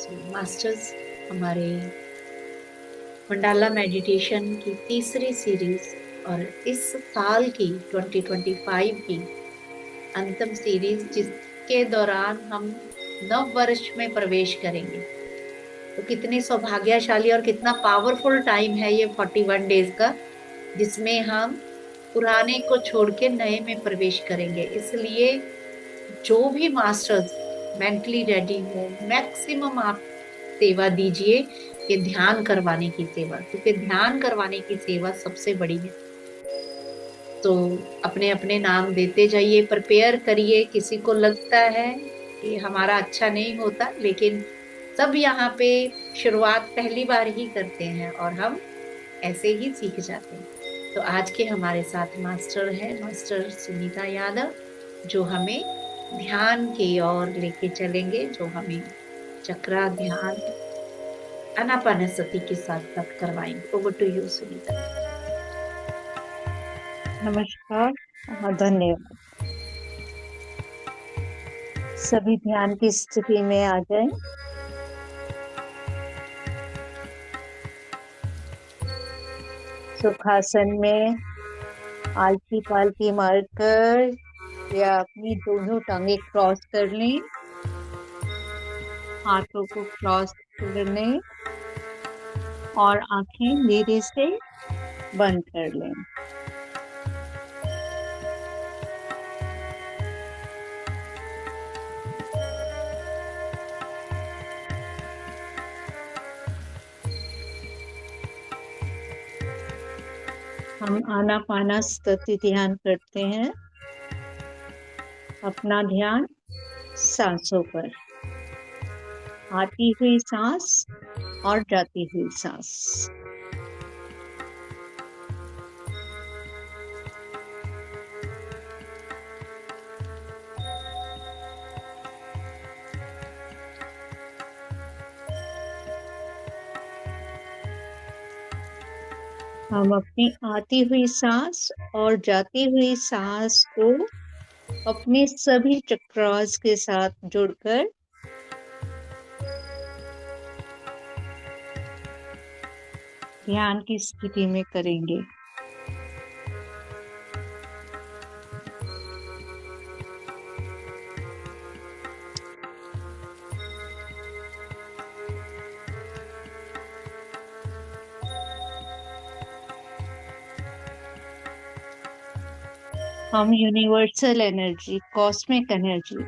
Masters, हमारे mandala meditation की तीसरी सीरीज और इस साल की 2025 की अंतिम सीरीज, जिसके दौरान हम नव वर्ष में प्रवेश करेंगे। तो कितनी सौभाग्यशाली और कितना पावरफुल टाइम है ये 41 डेज का, जिसमें हम पुराने को छोड़ के नए में प्रवेश करेंगे। इसलिए जो भी मास्टर्स मेंटली रेडी हो, मैक्सिमम आप सेवा दीजिए, ये ध्यान करवाने की सेवा, क्योंकि ध्यान करवाने की सेवा सबसे बड़ी है। तो अपने अपने नाम देते जाइए, प्रिपेयर करिए। किसी को लगता है कि हमारा अच्छा नहीं होता, लेकिन सब यहाँ पे शुरुआत पहली बार ही करते हैं और हम ऐसे ही सीख जाते हैं। तो आज के हमारे साथ मास्टर है, मास्टर सुनीता यादव, जो हमें ध्यान की ओर लेके चलेंगे, जो हमें चक्रा ध्यान आनापानसती के साथ साथ करवाएंगे। Over to you Sunita. नमस्कार। धन्यवाद। सभी ध्यान की स्थिति में आ जाएं। सुखासन में आलती पालती मारकर या अपनी दोनों टांगे क्रॉस कर लें, हाथों को क्रॉस कर लें और आंखें धीरे से बंद कर लें। हम आनापानसती ध्यान करते हैं। अपना ध्यान सांसों पर, आती हुई सांस और जाती हुई सांस। हम अपनी आती हुई सांस और जाती हुई सांस को अपने सभी चक्रास के साथ जुड़कर ध्यान की स्थिति में करेंगे। हम यूनिवर्सल एनर्जी, कॉस्मिक एनर्जी,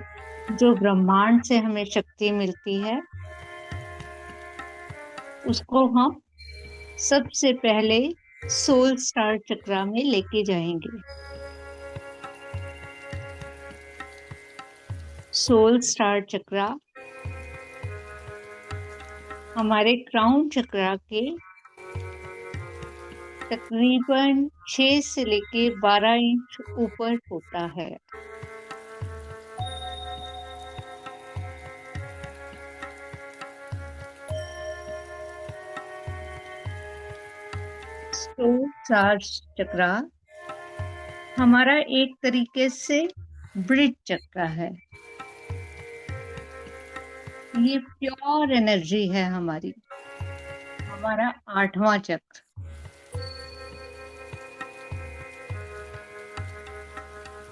जो ब्रह्मांड से हमें शक्ति मिलती है, उसको हम सबसे पहले सोल स्टार चक्रा में लेके जाएंगे। सोल स्टार चक्रा हमारे क्राउन चक्रा के तकरीबन 6 से लेके 12 इंच ऊपर होता है। सोल स्टार चक्रा हमारा एक तरीके से ब्रिज चक्र है। ये प्योर एनर्जी है हमारी, हमारा 8वां चक्र।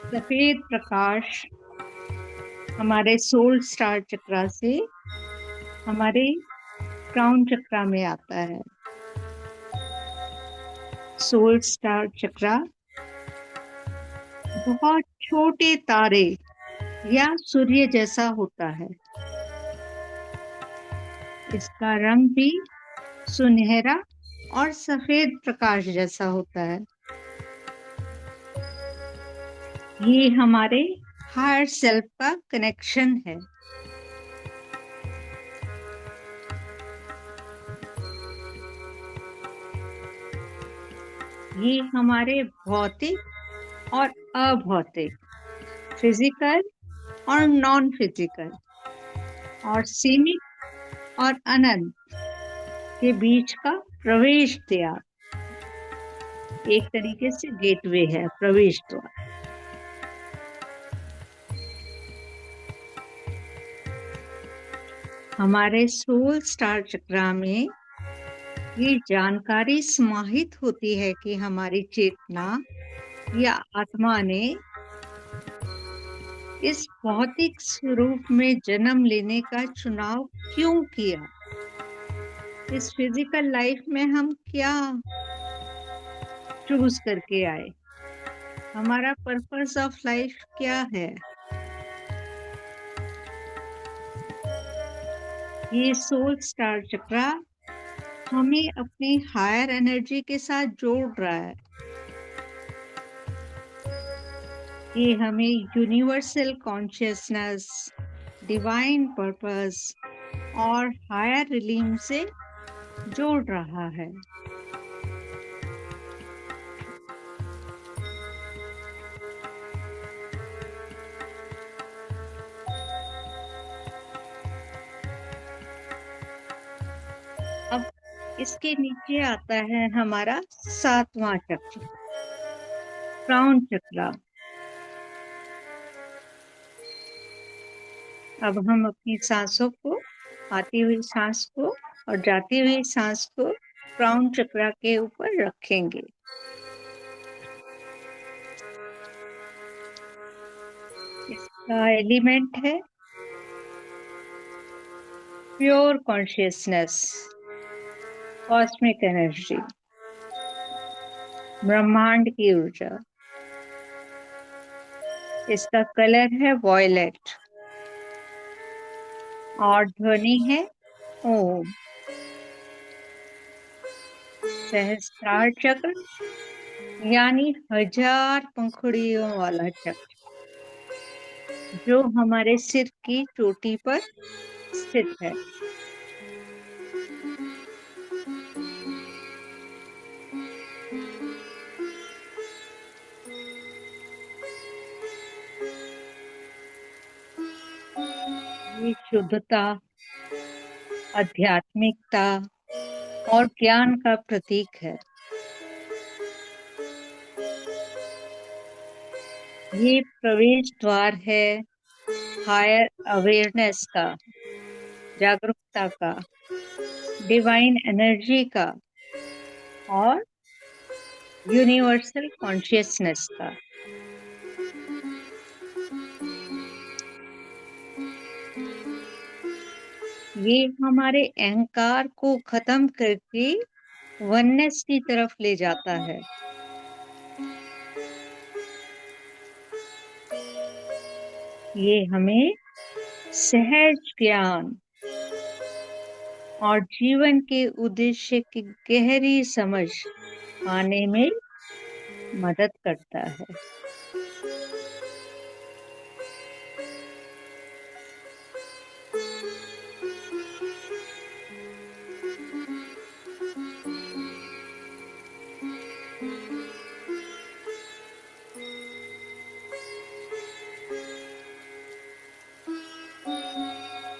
सफेद प्रकाश हमारे सोल स्टार चक्रा से हमारे क्राउन चक्रा में आता है। सोल स्टार चक्रा बहुत छोटे तारे या सूर्य जैसा होता है। इसका रंग भी सुनहरा और सफेद प्रकाश जैसा होता है। ये हमारे हायर सेल्फ का कनेक्शन है। ये हमारे भौतिक और अभौतिक, फिजिकल और नॉन फिजिकल, और सीमित और अनंत के बीच का प्रवेश द्वार, एक तरीके से गेटवे है, प्रवेश द्वार। हमारे सोल स्टार चक्रा में ये जानकारी समाहित होती है कि हमारी चेतना या आत्मा ने इस भौतिक स्वरूप में जन्म लेने का चुनाव क्यों किया। इस फिजिकल लाइफ में हम क्या चूज करके आए, हमारा पर्पस ऑफ लाइफ क्या है। ये सोल स्टार चक्रा हमें अपनी हायर एनर्जी के साथ जोड़ रहा है। ये हमें यूनिवर्सल कॉन्शियसनेस, डिवाइन पर्पस और हायर रिलीम से जोड़ रहा है। अब इसके नीचे आता है हमारा 7वां चक्र, क्राउन चक्र। अब हम अपनी सांसों को, आती हुई सांस को और जाती हुई सांस को क्राउन चक्र के ऊपर रखेंगे। इसका एलिमेंट है प्योर कॉन्शियसनेस, कॉस्मिक एनर्जी, ब्रह्मांड की ऊर्जा। इसका कलर है वॉयलेट और ध्वनि है ओम। सहस्त्रार चक्र यानी 1000 पंखुड़ियों वाला चक्र, जो हमारे सिर की चोटी पर स्थित है। ये शुद्धता, आध्यात्मिकता और ज्ञान का प्रतीक है। ये प्रवेश द्वार है हायर अवेयरनेस का, जागरूकता का, डिवाइन एनर्जी का और यूनिवर्सल कॉन्शियसनेस का। ये हमारे अहंकार को खत्म करके वननेस की तरफ ले जाता है। ये हमें सहज ज्ञान और जीवन के उद्देश्य की गहरी समझ पाने में मदद करता है।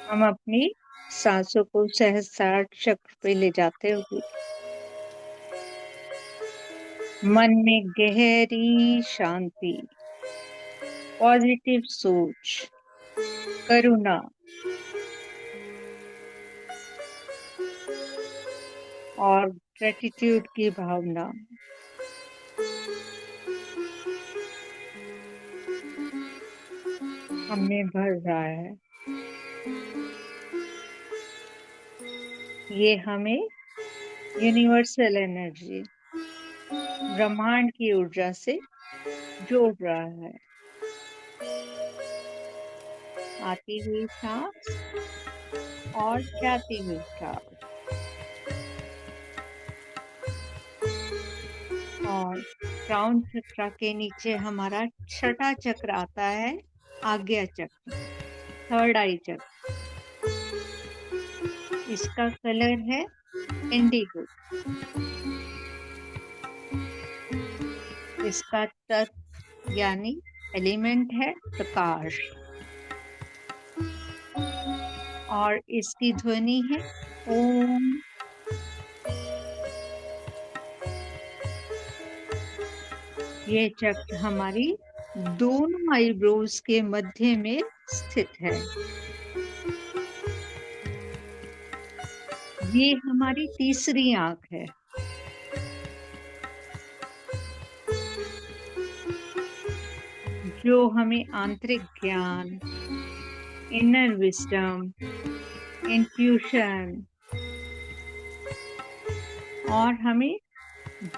हम अपनी सांसों को सहस्त्रार चक्र पे ले जाते हुए मन में गहरी शांति, पॉजिटिव सोच, करुणा और ग्रेटिट्यूड की भावना हमें भर रहा है। ये हमें यूनिवर्सल एनर्जी, ब्रह्मांड की ऊर्जा से जोड़ रहा है। आती हुई सांस और जाती हुई सांस। और क्राउन चक्र के नीचे हमारा 6ठा चक्र आता है, आज्ञा चक्र, थर्ड आई चक्र। इसका कलर है इंडिगो। इसका तत्व यानी एलिमेंट है प्रकाश और इसकी ध्वनि है ओम। ये चक्र हमारी दोनों आईब्रोज के मध्य में स्थित है। ये हमारी तीसरी आंख है। जो हमें आंतरिक ज्ञान, इनर विजडम, इंट्यूशन और हमें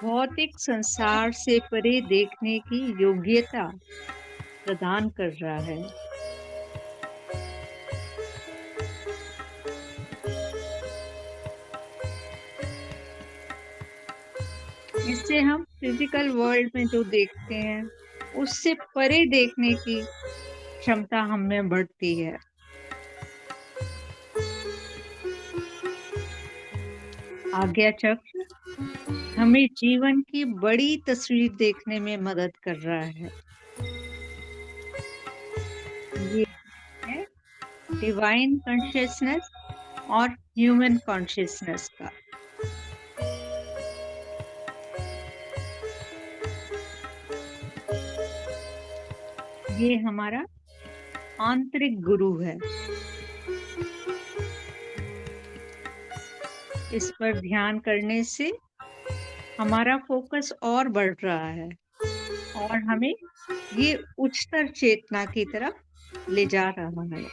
भौतिक संसार से परे देखने की योग्यता प्रदान कर रहा है। इससे हम फिजिकल वर्ल्ड में जो देखते हैं उससे परे देखने की क्षमता हम में बढ़ती है। आज्ञा चक्र हमें जीवन की बड़ी तस्वीर देखने में मदद कर रहा है। ये है डिवाइन कॉन्शियसनेस और ह्यूमन कॉन्शियसनेस का। ये हमारा आंतरिक गुरु है। इस पर ध्यान करने से हमारा फोकस और बढ़ रहा है और हमें ये उच्चतर चेतना की तरफ ले जा रहा है।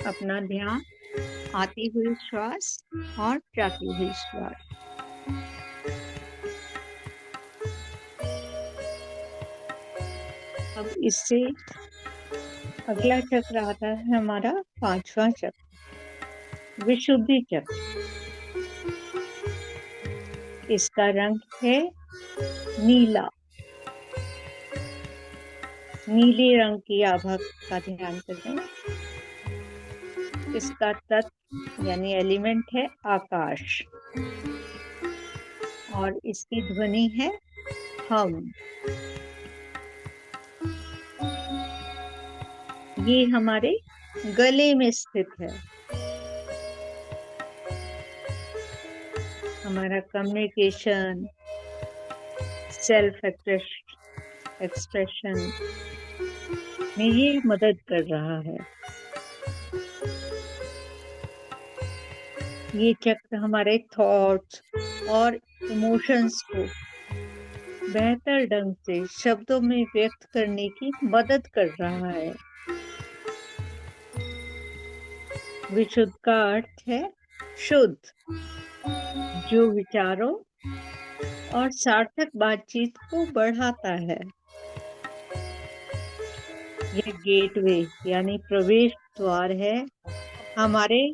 अपना ध्यान आती हुई श्वास और जाती हुई श्वास। अब इससे अगला चक्र आता है हमारा 5वां चक्र, विशुद्धि चक्र। इसका रंग है नीला। नीले रंग की आभा का ध्यान करें। इसका तत्व यानी एलिमेंट है आकाश और इसकी ध्वनि है हम। ये हमारे गले में स्थित है। हमारा कम्युनिकेशन, सेल्फ एक्सप्रेशन में ये मदद कर रहा है। ये चक्र हमारे थॉट्स और इमोशंस को बेहतर ढंग से शब्दों में व्यक्त करने की मदद कर रहा है। विशुद्ध का अर्थ है शुद्ध, जो विचारों और सार्थक बातचीत को बढ़ाता है। यह गेटवे यानी प्रवेश द्वार है हमारे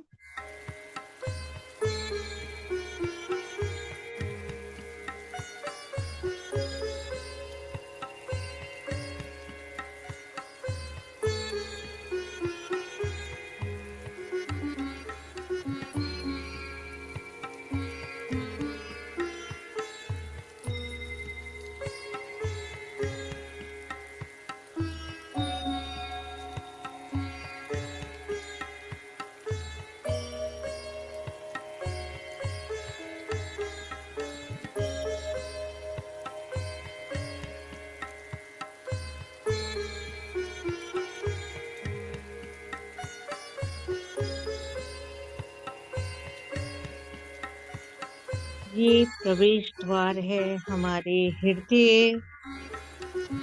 ये प्रवेश द्वार है हमारे हृदय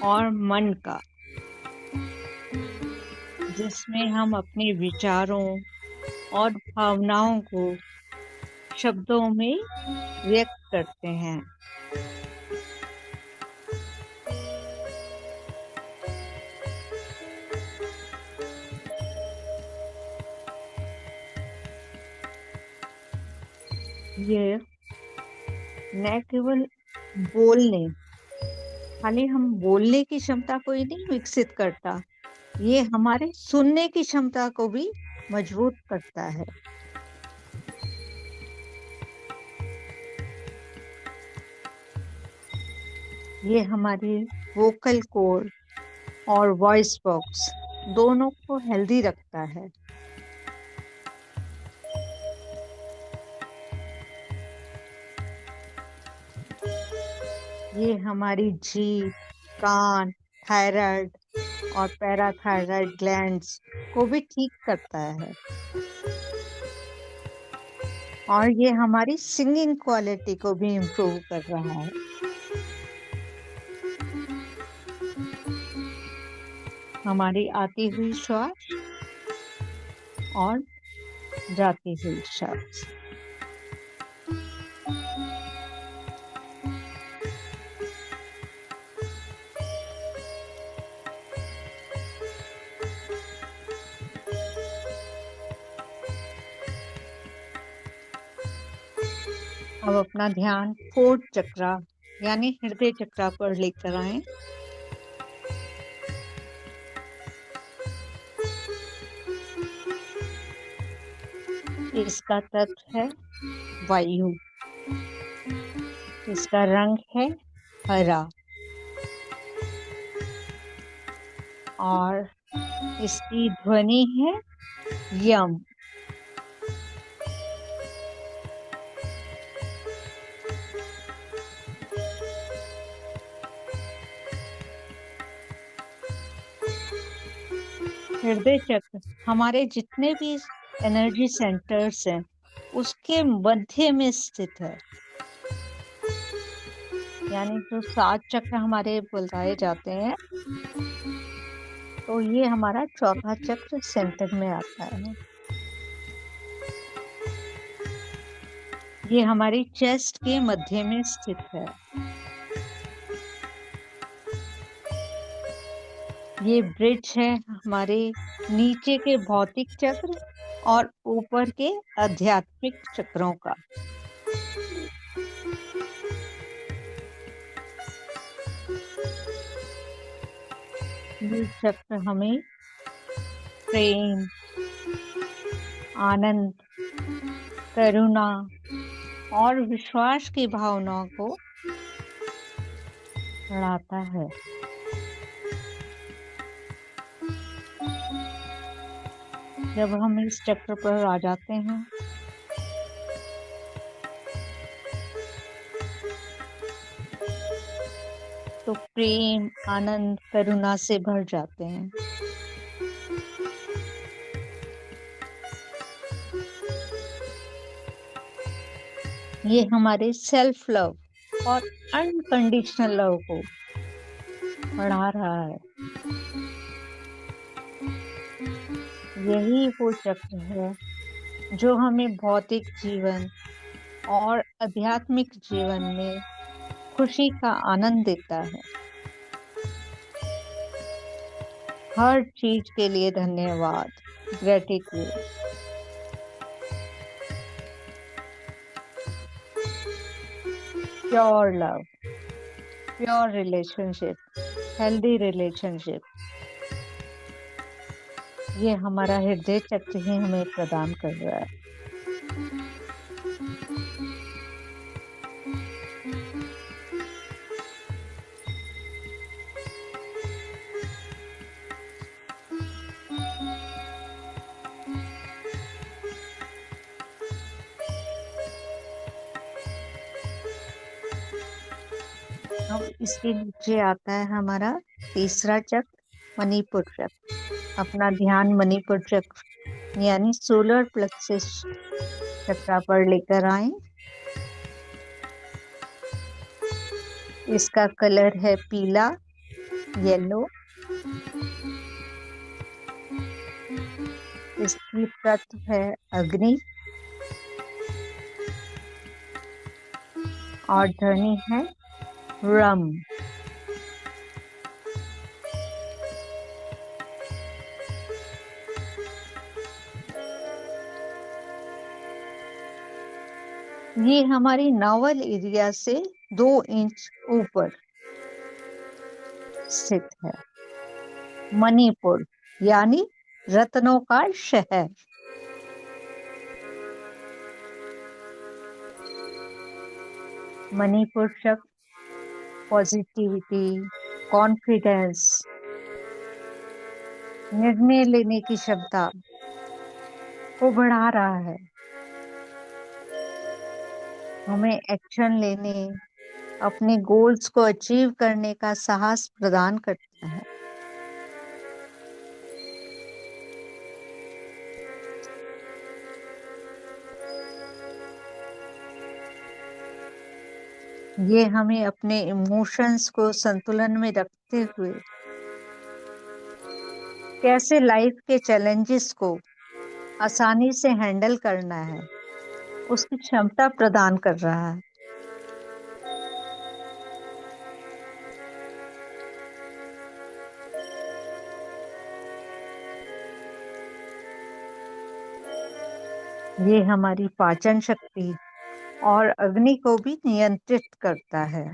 और मन का, जिसमें हम अपने विचारों और भावनाओं को शब्दों में व्यक्त करते हैं। ये न केवल बोलने, खाली हम बोलने की क्षमता को ही नहीं विकसित करता, ये हमारे सुनने की क्षमता को भी मजबूत करता है। ये हमारी वोकल कॉर्ड और वॉइस बॉक्स दोनों को हेल्दी रखता है। ये हमारी जीभ, कान, थायराइड और पैराथायराइड ग्लैंड्स को भी ठीक करता है। और ये हमारी सिंगिंग क्वालिटी को भी इम्प्रूव कर रहा है। हमारी आती हुई श्वास और जाती हुई श्वास। अब अपना ध्यान फोर्थ चक्रा यानी हृदय चक्रा पर लेकर आए। इसका तत्व है वायु। इसका रंग है हरा और इसकी ध्वनि है यम। हृदय चक्र हमारे जितने भी एनर्जी सेंटर्स हैं उसके मध्य में स्थित है। यानी जो 7 चक्र हमारे बुलाए जाते हैं तो ये हमारा चौथा चक्र सेंटर में आता है। ये हमारी चेस्ट के मध्य में स्थित है। ये ब्रिज है हमारे नीचे के भौतिक चक्र और ऊपर के आध्यात्मिक चक्रों का। ये चक्र हमें प्रेम, आनंद, करुणा और विश्वास की भावनाओं को बढ़ाता है। जब हम इस चक्र पर आ जाते हैं तो प्रेम, आनंद, करुणा से भर जाते हैं। ये हमारे सेल्फ लव और अनकंडीशनल लव को बढ़ा रहा है। यही वो चक्र है जो हमें भौतिक जीवन और आध्यात्मिक जीवन में खुशी का आनंद देता है। हर चीज के लिए धन्यवाद, gratitude. Pure love, pure relationship, healthy relationship, ये हमारा हृदय चक्र ही हमें प्रदान कर रहा है। अब इसके नीचे आता है हमारा तीसरा चक्र मणिपुर चक्र। अपना ध्यान मणिपुर चक्र यानी सोलर प्लेक्सस चक्र पर लेकर आए। इसका कलर है पीला, येलो। इसकी तत्व है अग्नि और ध्वनि है रम। ये हमारी नावल एरिया से 2 इंच ऊपर स्थित है। मणिपुर यानी रत्नों का शहर। मणिपुर चक्र पॉजिटिविटी, कॉन्फिडेंस, निर्णय लेने की क्षमता को बढ़ा रहा है। हमें एक्शन लेने, अपने गोल्स को अचीव करने का साहस प्रदान करता है। ये हमें अपने इमोशंस को संतुलन में रखते हुए कैसे लाइफ के चैलेंजेस को आसानी से हैंडल करना है, उसकी क्षमता प्रदान कर रहा है। ये हमारी पाचन शक्ति और अग्नि को भी नियंत्रित करता है।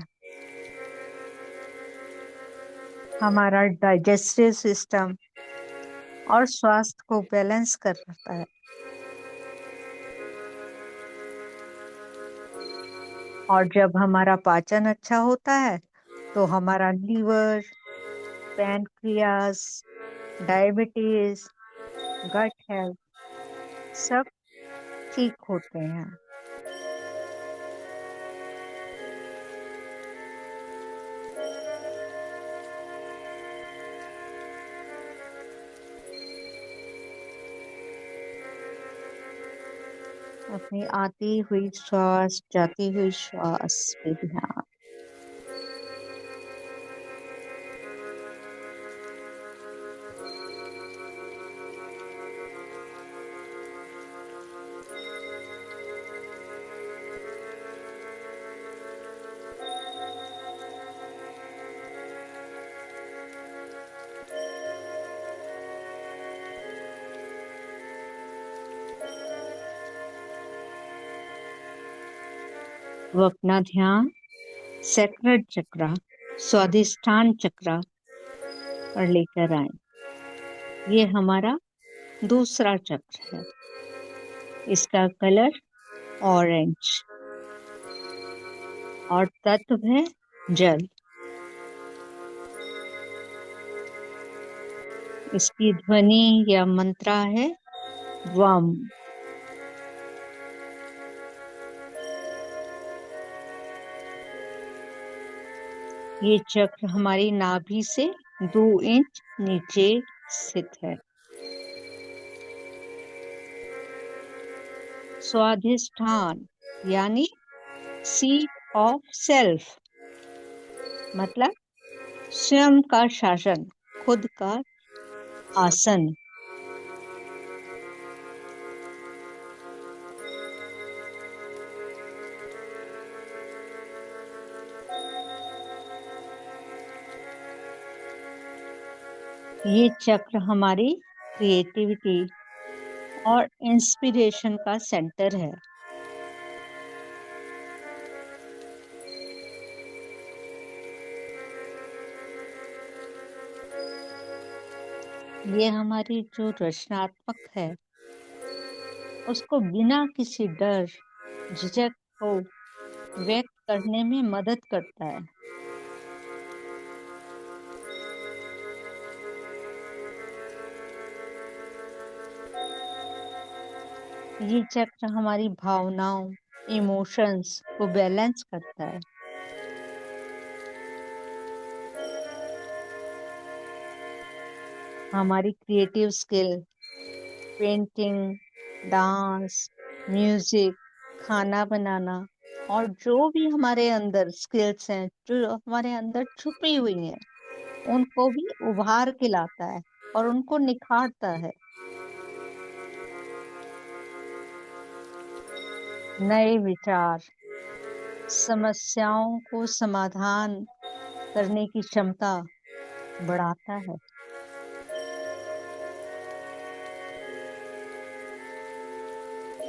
हमारा डाइजेस्टिव सिस्टम और स्वास्थ्य को बैलेंस करता है। और जब हमारा पाचन अच्छा होता है तो हमारा liver, pancreas, diabetes, gut health सब ठीक होते हैं। अपनी आती हुई श्वास, जाती हुई श्वास पे ध्यान। वो अपना ध्यान सेक्रेड चक्र, स्वादिष्ठान चक्र पर लेकर आए। ये हमारा दूसरा चक्र है। इसका कलर ऑरेंज और तत्व है जल। इसकी ध्वनि या मंत्रा है वम। ये चक्र हमारी नाभि से 2 इंच नीचे स्थित है। स्वाधिष्ठान यानी सीट ऑफ सेल्फ, मतलब स्वयं का शासन, खुद का आसन। ये चक्र हमारी क्रिएटिविटी और इंस्पिरेशन का सेंटर है। ये हमारी जो रचनात्मक है उसको बिना किसी डर, झिझक को व्यक्त करने में मदद करता है। ये चक्र हमारी भावनाओं, इमोशंस को बैलेंस करता है। हमारी creative skill, painting, dance, music, खाना बनाना और जो भी हमारे अंदर स्किल्स हैं, जो हमारे अंदर छुपी हुई हैं, उनको भी उभार के लाता है और उनको निखारता है। नए विचार, समस्याओं को समाधान करने की क्षमता बढ़ाता है।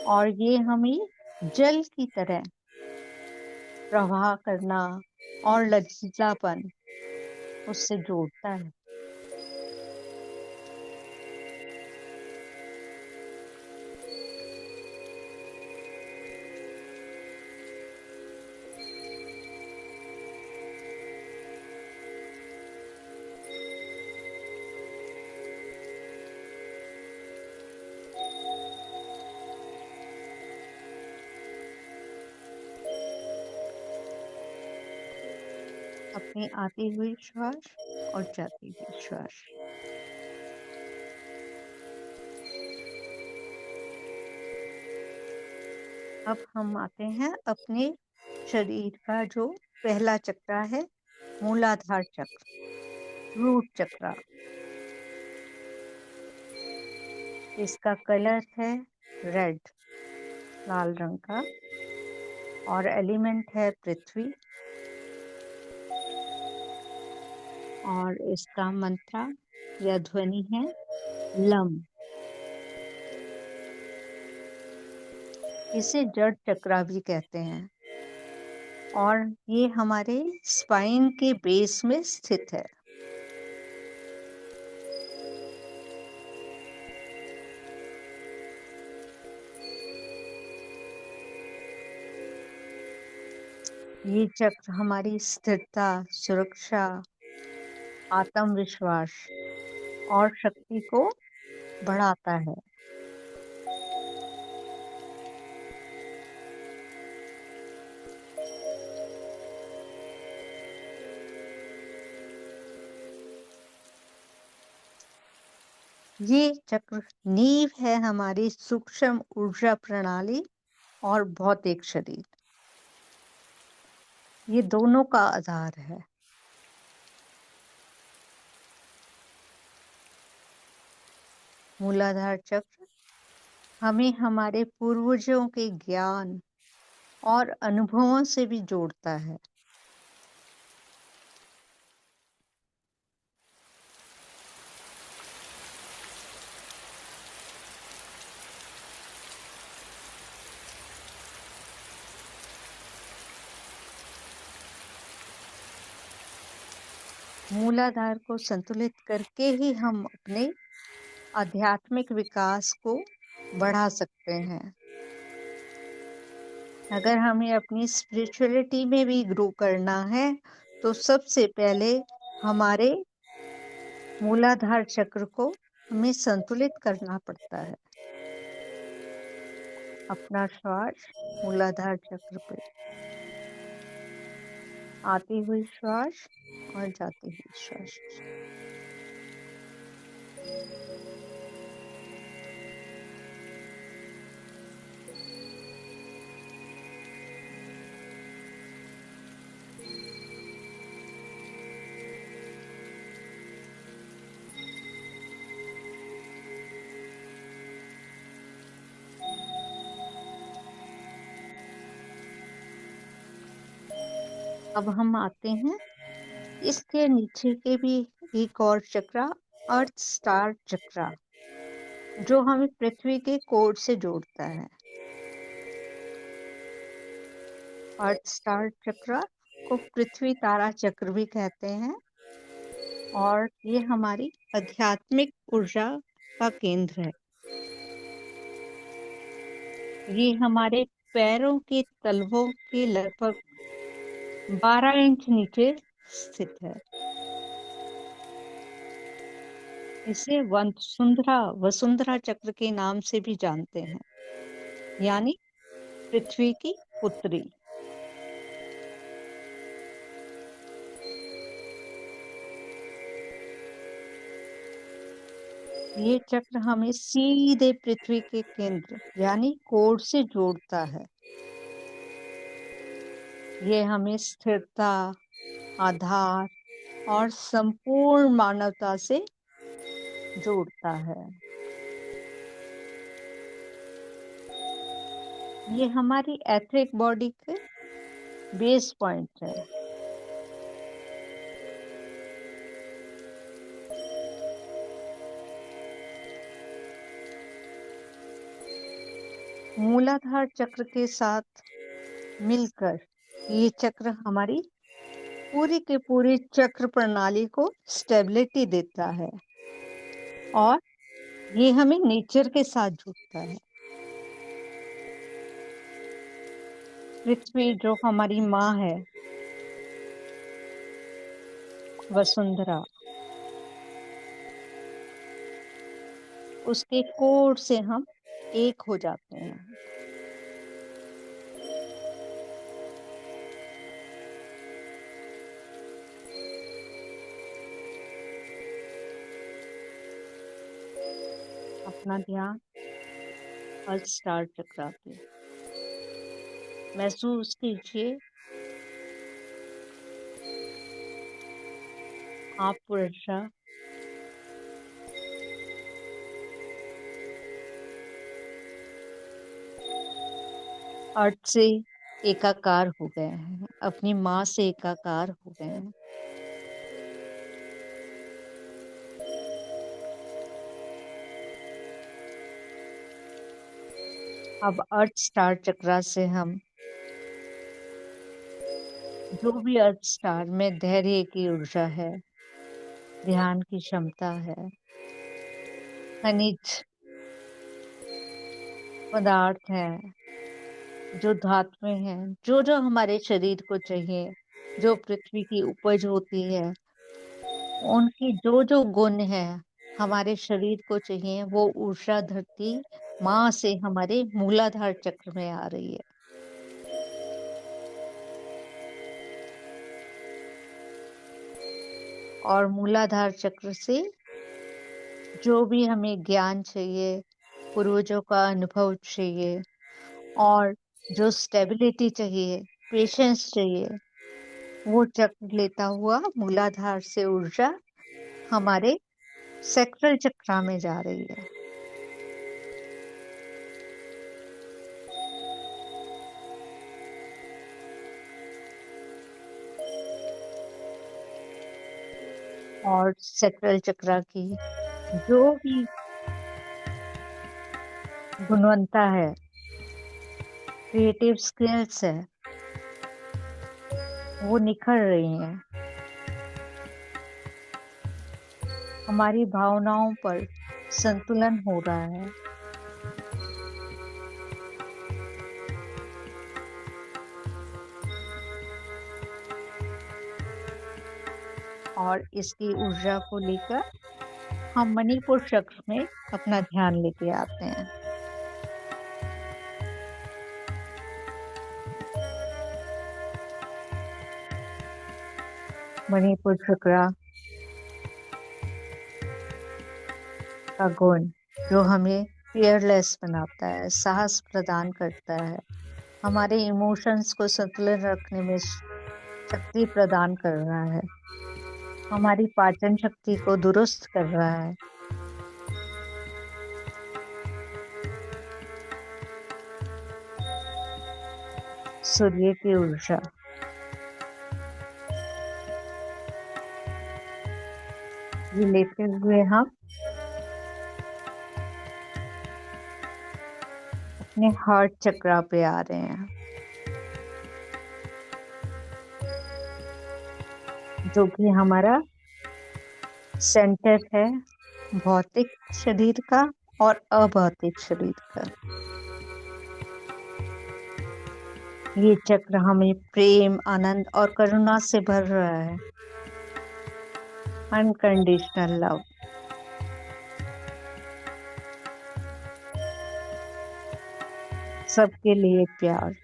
और ये हमें जल की तरह प्रवाह करना और लचीलापन उससे जोड़ता है। अपनी आती हुई श्वास और जाती हुई श्वास। अब हम आते हैं अपने शरीर का जो पहला चक्र है मूलाधार चक्र, रूट चक्र। इसका कलर है रेड, लाल रंग का, और एलिमेंट है पृथ्वी, और इसका मंत्र या ध्वनि है लम। इसे जड़ चक्र भी कहते हैं, और ये हमारे स्पाइन के बेस में स्थित है। ये चक्र हमारी स्थिरता, सुरक्षा, आत्मविश्वास और शक्ति को बढ़ाता है। ये चक्र नींव है हमारी सूक्ष्म ऊर्जा प्रणाली और भौतिक शरीर, ये दोनों का आधार है। मूलाधार चक्र हमें हमारे पूर्वजों के ज्ञान और अनुभवों से भी जोड़ता है। मूलाधार को संतुलित करके ही हम अपने आध्यात्मिक विकास को बढ़ा सकते हैं। अगर हमें अपनी स्पिरिचुअलिटी में भी ग्रो करना है तो सबसे पहले हमारे मूलाधार चक्र को हमें संतुलित करना पड़ता है। अपना श्वास मूलाधार चक्र पे, आती हुई श्वास और जाती हुई श्वास। अब हम आते हैं इसके नीचे के भी एक और चक्र, अर्थ स्टार चक्र, जो हमें पृथ्वी के कोर से जोड़ता है। अर्थ स्टार चक्र को पृथ्वी तारा चक्र भी कहते हैं, और ये हमारी आध्यात्मिक ऊर्जा का केंद्र है। ये हमारे पैरों के तलवों के लगभग 12 इंच नीचे स्थित है। इसे वसुंधरा चक्र के नाम से भी जानते हैं, यानी पृथ्वी की पुत्री। ये चक्र हमें सीधे पृथ्वी के केंद्र यानी कोर से जोड़ता है। ये हमें स्थिरता, आधार और संपूर्ण मानवता से जोड़ता है। ये हमारी एथरिक बॉडी के बेस पॉइंट है। मूलाधार चक्र के साथ मिलकर ये चक्र हमारी पूरी के पूरी चक्र प्रणाली को स्टेबिलिटी देता है, और ये हमें नेचर के साथ जोड़ता है। पृथ्वी जो हमारी माँ है, वसुंधरा, उसके कोर से हम एक हो जाते हैं। अपना ध्यान अर्थ स्टार चक्र पे महसूस कीजिए आप वर्षा अर्थ से एकाकार हो गए हैं, अपनी माँ से एकाकार हो गए हैं। अब अर्थ स्टार चक्रा से हम जो भी अर्थ स्टार में धैर्य की ऊर्जा है, ध्यान की क्षमता है, खनिज पदार्थ है, जो धातुएं हैं, जो जो हमारे शरीर को चाहिए, जो पृथ्वी की उपज होती है, उनकी जो जो गुण है हमारे शरीर को चाहिए, वो ऊर्जा धरती माँ से हमारे मूलाधार चक्र में आ रही है। और मूलाधार चक्र से जो भी हमें ज्ञान चाहिए, पूर्वजों का अनुभव चाहिए, और जो स्टेबिलिटी चाहिए, पेशेंस चाहिए, वो चक्र लेता हुआ मूलाधार से ऊर्जा हमारे सेक्टल चक्रा में जा रही है। और सेक्टल चक्रा की जो भी गुणवत्ता है, क्रिएटिव स्किल्स है, वो निखर रही हैं। हमारी भावनाओं पर संतुलन हो रहा है। और इसकी ऊर्जा को लेकर हम मणिपुर चक्र में अपना ध्यान लेके आते हैं। मणिपुर चक्र का गुण जो हमें फियरलेस बनाता है, साहस प्रदान करता है, हमारे इमोशंस को संतुलन रखने में शक्ति प्रदान कर रहा है, हमारी पाचन शक्ति को दुरुस्त कर रहा है। सूर्य की ऊर्जा ये लेते हुए हम अपने हार्ट चक्रा पे आ रहे हैं, जो कि हमारा सेंटर है भौतिक शरीर का और अभौतिक शरीर का। ये चक्र हमें प्रेम, आनंद और करुणा से भर रहा है। Unconditional love. सबके लिए प्यार।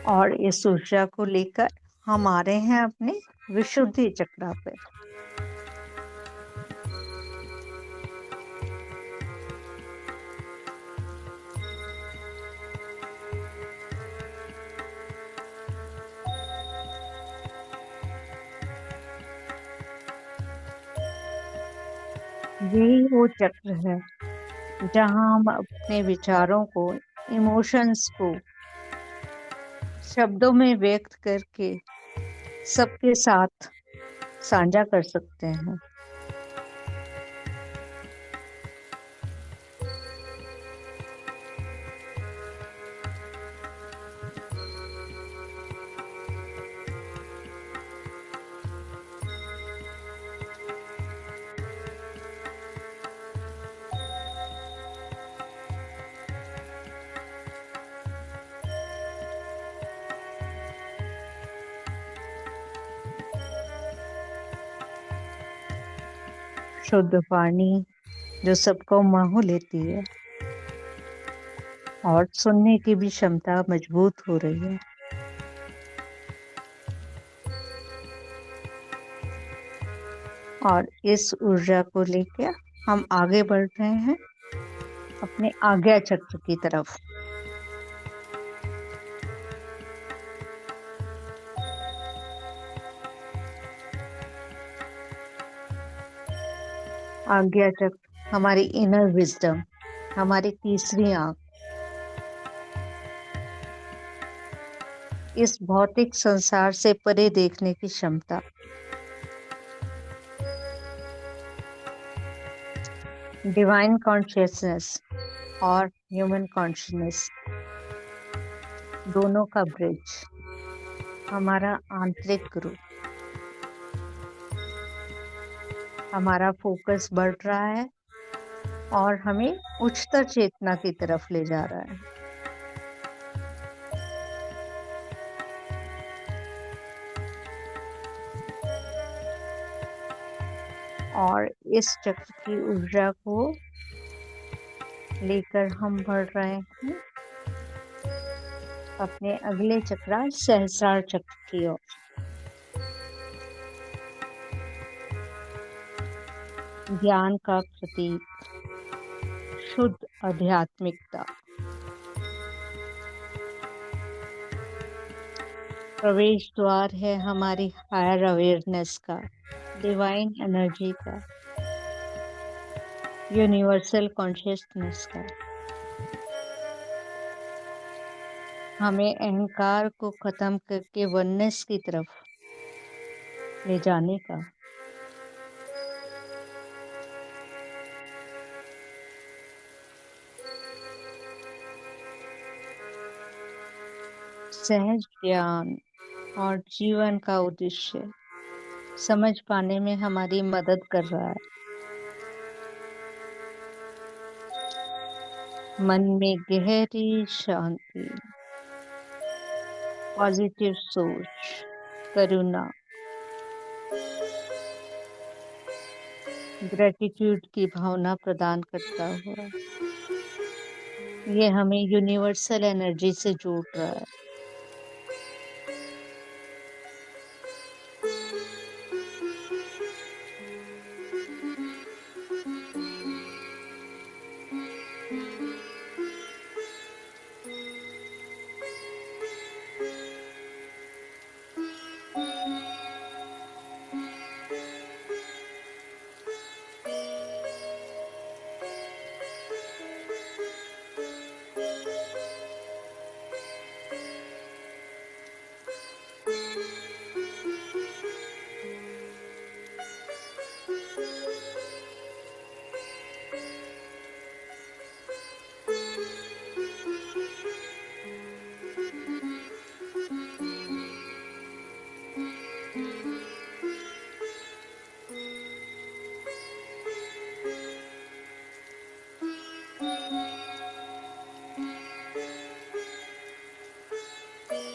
और इस ऊर्जा को लेकर हम आ रहे हैं अपने विशुद्धि चक्रा पे। यही वो चक्र है जहां हम अपने विचारों को, इमोशंस को शब्दों में व्यक्त करके सबके साथ साझा कर सकते हैं। शुद्ध पानी जो सबको मोह लेती है, और सुनने की भी क्षमता मजबूत हो रही है। और इस ऊर्जा को लेकर हम आगे बढ़ रहे हैं अपने आज्ञा चक्र की तरफ। आज्ञा चक्र हमारी इनर विजडम, हमारी तीसरी आंख, इस भौतिक संसार से परे देखने की क्षमता। डिवाइन कॉन्शियसनेस और ह्यूमन कॉन्शियसनेस दोनों का ब्रिज, हमारा आंतरिक गुरु। हमारा फोकस बढ़ रहा है और हमें उच्चतर चेतना की तरफ ले जा रहा है। और इस चक्र की ऊर्जा को लेकर हम बढ़ रहे हैं अपने अगले चक्र सहस्रार चक्र की ओर। ज्ञान का प्रतीक, शुद्ध आध्यात्मिकता। प्रवेश द्वार है हमारी हायर अवेयरनेस का, डिवाइन एनर्जी का, यूनिवर्सल कॉन्शियसनेस का। हमें अहंकार को खत्म करके वननेस की तरफ ले जाने का। सहज ज्ञान और जीवन का उद्देश्य समझ पाने में हमारी मदद कर रहा है। मन में गहरी शांति, पॉजिटिव सोच, करुणा, ग्रेटिट्यूड की भावना प्रदान करता हुआ ये हमें यूनिवर्सल एनर्जी से जोड़ रहा है।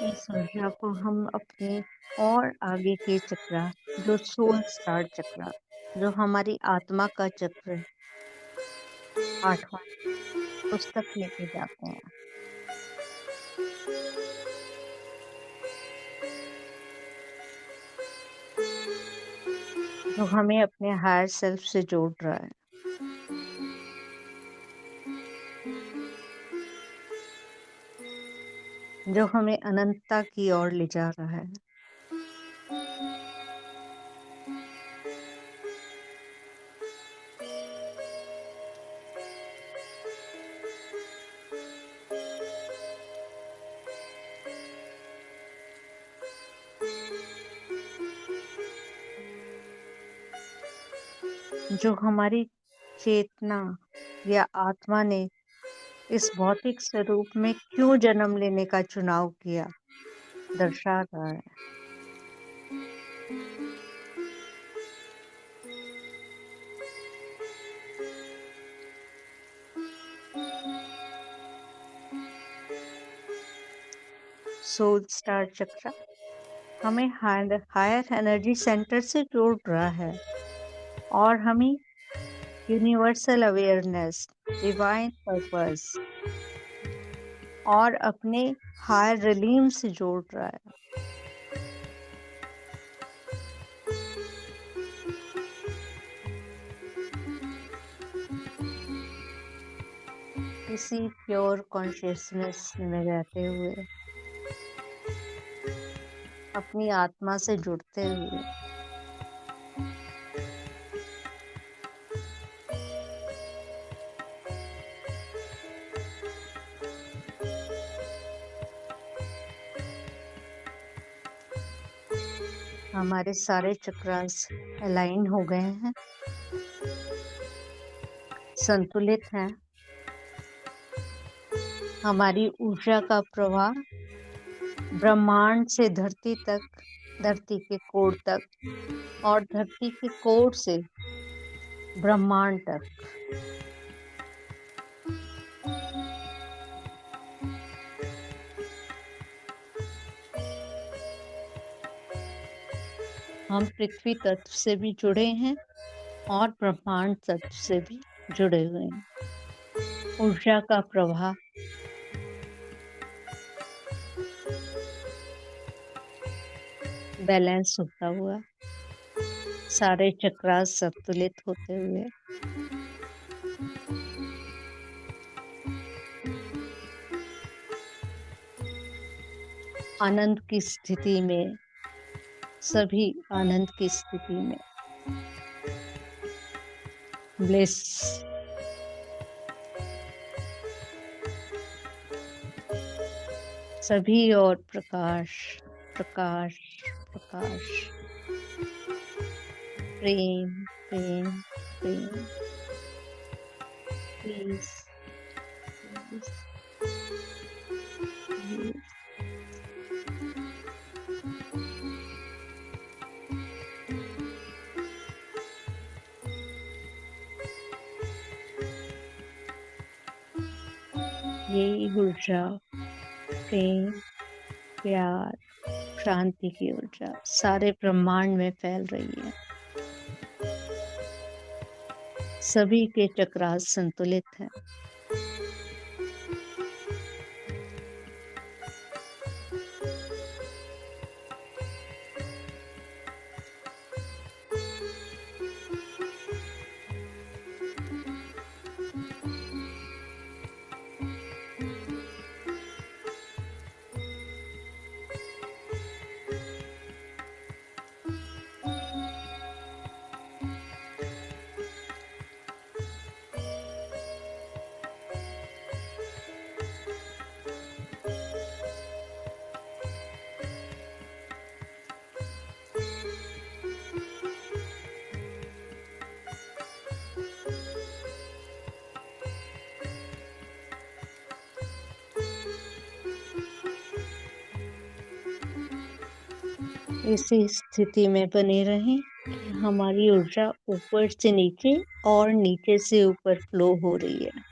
इस ऊर्जा को हम अपने और आगे के चक्र, जो सोल स्टार चक्र, जो हमारी आत्मा का चक्र है, 8वां, उस तक लेके जाते हैं, जो हमें अपने हायर सेल्फ से जोड़ रहा है। जो हमें अनंतता की ओर ले जा रहा है। जो हमारी चेतना या आत्मा ने इस भौतिक स्वरूप में क्यों जन्म लेने का चुनाव किया, दर्शा रहा है। सोल स्टार चक्र हमें हायर एनर्जी सेंटर से जोड़ रहा है और हमें यूनिवर्सल अवेयरनेस, डिवाइन पर्पस और अपने हायर रिलीम से जोड़ रहा है। इसी प्योर कॉन्शियसनेस में रहते हुए, अपनी आत्मा से जुड़ते हुए, हमारे सारे चक्रास अलाइन हो गए हैं, संतुलित हैं। हमारी ऊर्जा का प्रवाह ब्रह्मांड से धरती तक, धरती के कोर तक और धरती के कोर से ब्रह्मांड तक हम पृथ्वी तत्व से भी जुड़े हैं और ब्रह्मांड तत्व से भी जुड़े हुए हैं। ऊर्जा का प्रवाह बैलेंस होता हुआ, सारे चक्रास संतुलित होते हुए, आनंद की स्थिति में, सभी आनंद की स्थिति में, ब्लिस, सभी और प्रकाश, प्रकाश, प्रकाश, प्रेम, प्रेम, प्रेम, पीस, पीस, पीस। यही ऊर्जा, प्रेम, प्यार, शांति की ऊर्जा सारे ब्रह्मांड में फैल रही है। सभी के चक्रास संतुलित हैं। इसी स्थिति में बने रहें कि हमारी ऊर्जा ऊपर से नीचे और नीचे से ऊपर फ्लो हो रही है।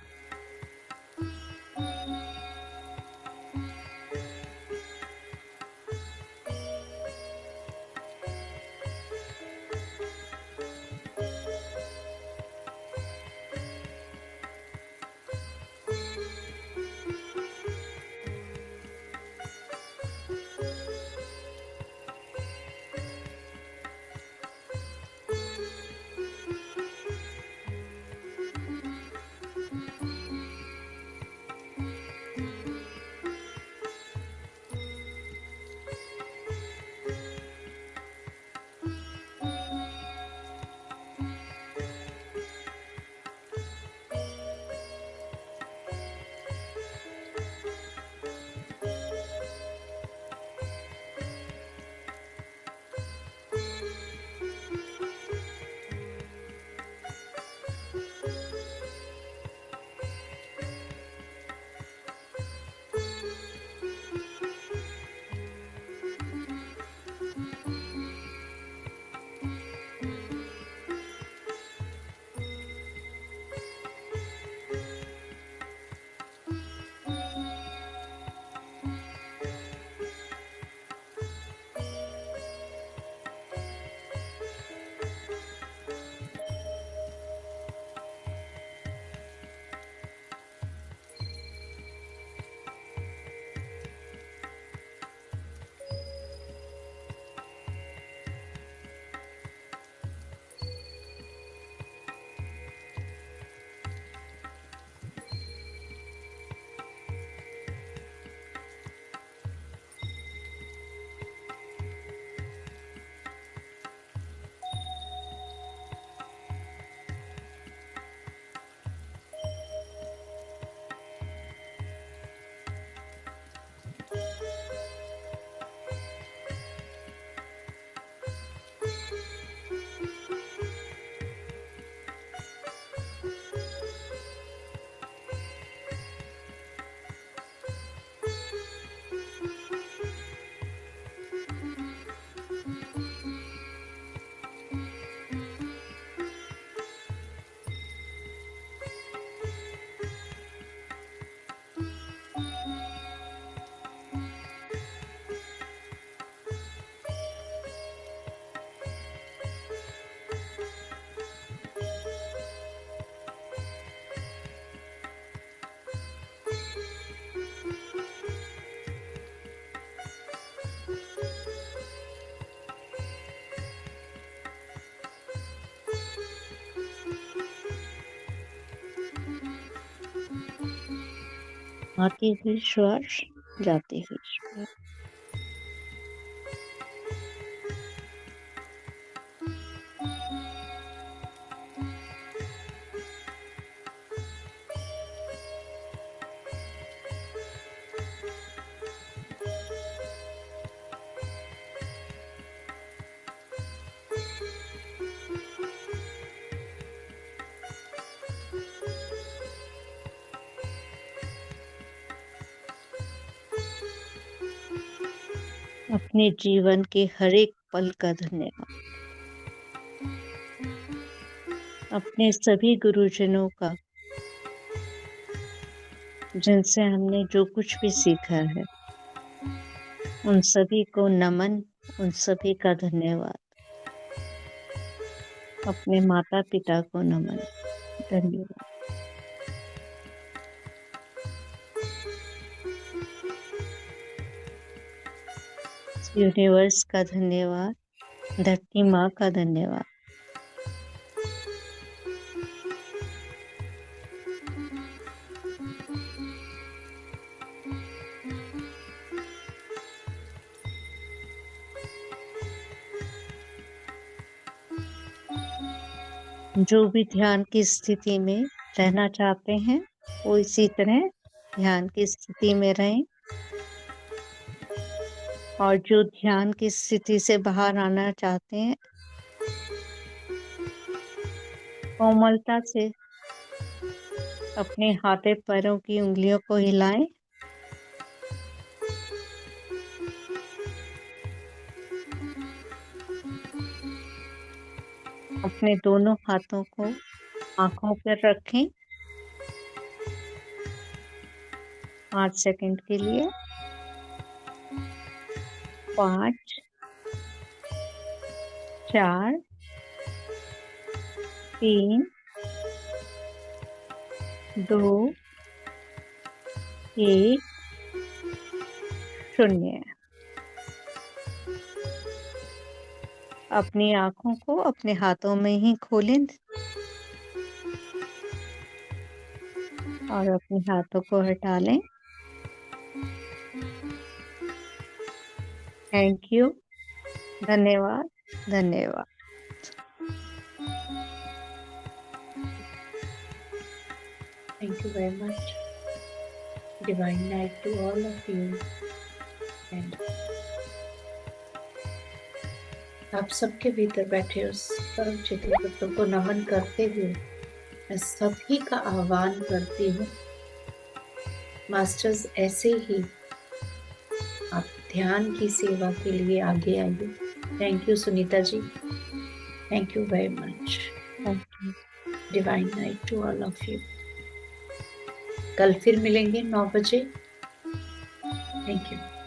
आते हुए श्वास, जाते हुए श्वास। अपने जीवन के हर एक पल का धन्यवाद। अपने सभी गुरुजनों का, जिनसे हमने जो कुछ भी सीखा है, उन सभी को नमन, उन सभी का धन्यवाद। अपने माता पिता को नमन, धन्यवाद। यूनिवर्स का धन्यवाद, धरती माँ का धन्यवाद। जो भी ध्यान की स्थिति में रहना चाहते हैं, वो इसी तरह ध्यान की स्थिति में रहें। और जो ध्यान की स्थिति से बाहर आना चाहते हैं, कोमलता से अपने हाथे पैरों की उंगलियों को हिलाएं। अपने दोनों हाथों को आंखों पर रखें 5 सेकंड के लिए। 5, 4, 3, 2, 1, 0। अपनी आंखों को अपने हाथों में ही खोलें और अपने हाथों को हटा लें। थैंक यू, धन्यवाद, धन्यवाद। Thank you very much. Divine night to all of you. And आप सबके भीतर बैठे उस परम चित्त तत्व को नमन करते हुए मैं सभी का आह्वान करती हूँ, मास्टर्स ऐसे ही आप ध्यान की सेवा के लिए आगे आइए। Thank you Sunita ji, thank you very much. Divine night to all of you. कल फिर मिलेंगे 9 बजे। Thank you.